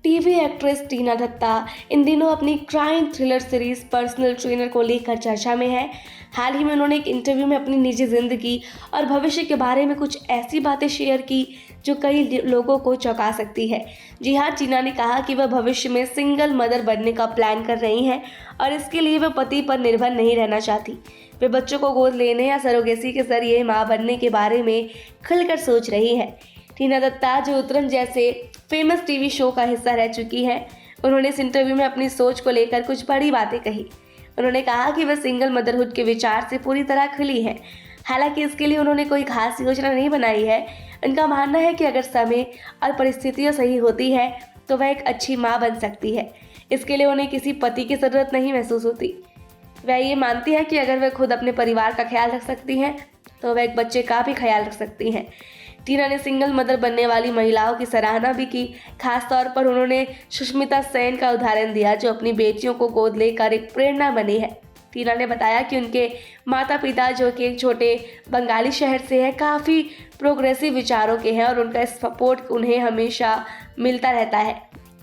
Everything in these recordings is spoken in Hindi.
टीवी एक्ट्रेस टीना दत्ता इन दिनों अपनी crime thriller series personal trainer को लेकर चर्चा में है। हाल ही में उन्होंने एक इंटरव्यू में अपनी निजी जिंदगी और भविष्य के बारे में कुछ ऐसी बातें शेयर की जो कई लोगों को चौंका सकती है। जी हाँ, टीना ने कहा कि वह भविष्य में सिंगल मदर बनने का प्लान कर रही हैं और इसके लिए वह पति पर निर्भर नहीं रहना चाहती। वे बच्चों को गोद लेने या सरोगेसी के जरिए माँ बनने के बारे में खुलकर सोच रही है। टीना दत्ता, जो उतरन जैसे फेमस टीवी शो का हिस्सा रह चुकी हैं, उन्होंने इस इंटरव्यू में अपनी सोच को लेकर कुछ बड़ी बातें कही। उन्होंने कहा कि वह सिंगल मदरहुड के विचार से पूरी तरह खुली हैं। हालांकि इसके लिए उन्होंने कोई खास योजना नहीं बनाई है। उनका मानना है कि अगर समय और परिस्थितियाँ सही होती है तो वह एक अच्छी माँ बन सकती है। इसके लिए उन्हें किसी पति की ज़रूरत नहीं महसूस होती। वह ये मानती है कि अगर वह खुद अपने परिवार का ख्याल रख सकती हैं तो वह एक बच्चे का भी ख्याल रख सकती हैं। टीना ने सिंगल मदर बनने वाली महिलाओं की सराहना भी की। खास तौर पर उन्होंने सुष्मिता सेन का उदाहरण दिया, जो अपनी बेटियों को गोद लेकर एक प्रेरणा बनी है। टीना ने बताया कि उनके माता पिता, जो कि एक छोटे बंगाली शहर से है, काफ़ी प्रोग्रेसिव विचारों के हैं और उनका सपोर्ट उन्हें हमेशा मिलता रहता है।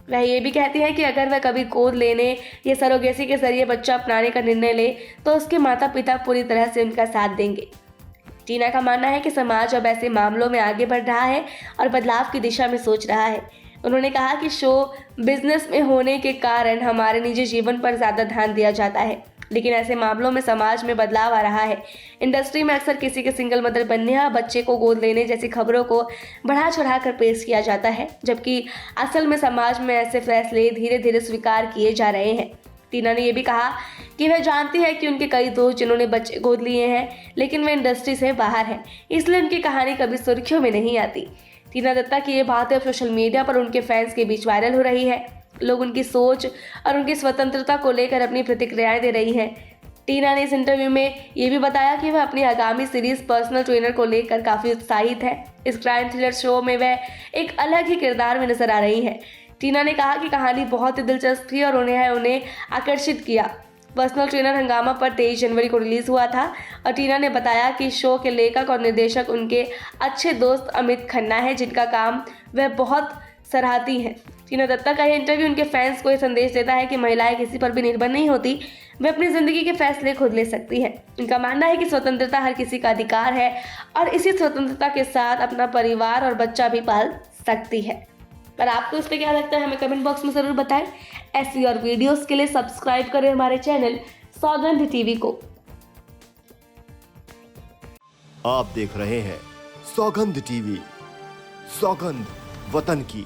वह ये भी कहती है कि अगर वह कभी गोद लेने या सरोगेसी के जरिए बच्चा अपनाने का निर्णय ले तो उसके माता पिता पूरी तरह से उनका साथ देंगे। टीना का मानना है कि समाज अब ऐसे मामलों में आगे बढ़ रहा है और बदलाव की दिशा में सोच रहा है। उन्होंने कहा कि शो बिजनेस में होने के कारण हमारे निजी जीवन पर ज़्यादा ध्यान दिया जाता है, लेकिन ऐसे मामलों में समाज में बदलाव आ रहा है। इंडस्ट्री में अक्सर किसी के सिंगल मदर बनने या बच्चे को गोद लेने जैसी खबरों को बढ़ा चढ़ा कर पेश किया जाता है, जबकि असल में समाज में ऐसे फैसले धीरे धीरे स्वीकार किए जा रहे हैं। टीना ने यह भी कहा कि वह जानती है कि उनके कई दोस्त जिन्होंने बच्चे गोद लिए हैं, लेकिन वे इंडस्ट्री से बाहर हैं, इसलिए उनकी कहानी कभी सुर्खियों में नहीं आती। टीना दत्ता की ये बातें अब सोशल मीडिया पर उनके फैंस के बीच वायरल हो रही है। लोग उनकी सोच और उनकी स्वतंत्रता को लेकर अपनी प्रतिक्रियाएं दे रही हैं। टीना ने इस इंटरव्यू में ये भी बताया कि वह अपनी आगामी सीरीज पर्सनल ट्रेनर को लेकर काफ़ी उत्साहित है। इस क्राइम थ्रिलर शो में वह एक अलग ही किरदार में नजर आ रही है। टीना ने कहा कि कहानी बहुत ही दिलचस्प थी और उन्हें आकर्षित किया। पर्सनल ट्रेनर हंगामा पर 23 जनवरी को रिलीज़ हुआ था और टीना ने बताया कि शो के लेखक और निर्देशक उनके अच्छे दोस्त अमित खन्ना है, जिनका काम वह बहुत सराहती हैं। टीना दत्ता का यह इंटरव्यू उनके फैंस को यह संदेश देता है कि महिलाएं किसी पर भी निर्भर नहीं होती, वे अपनी ज़िंदगी के फैसले खुद ले सकती हैं। उनका मानना है कि स्वतंत्रता हर किसी का अधिकार है और इसी स्वतंत्रता के साथ अपना परिवार और बच्चा भी पाल सकती है। पर आपको इस पर क्या लगता है, हमें कमेंट बॉक्स में ज़रूर बताएं। ऐसी और वीडियोस के लिए सब्सक्राइब करें हमारे चैनल सौगंध टीवी को। आप देख रहे हैं सौगंध टीवी, सौगंध वतन की।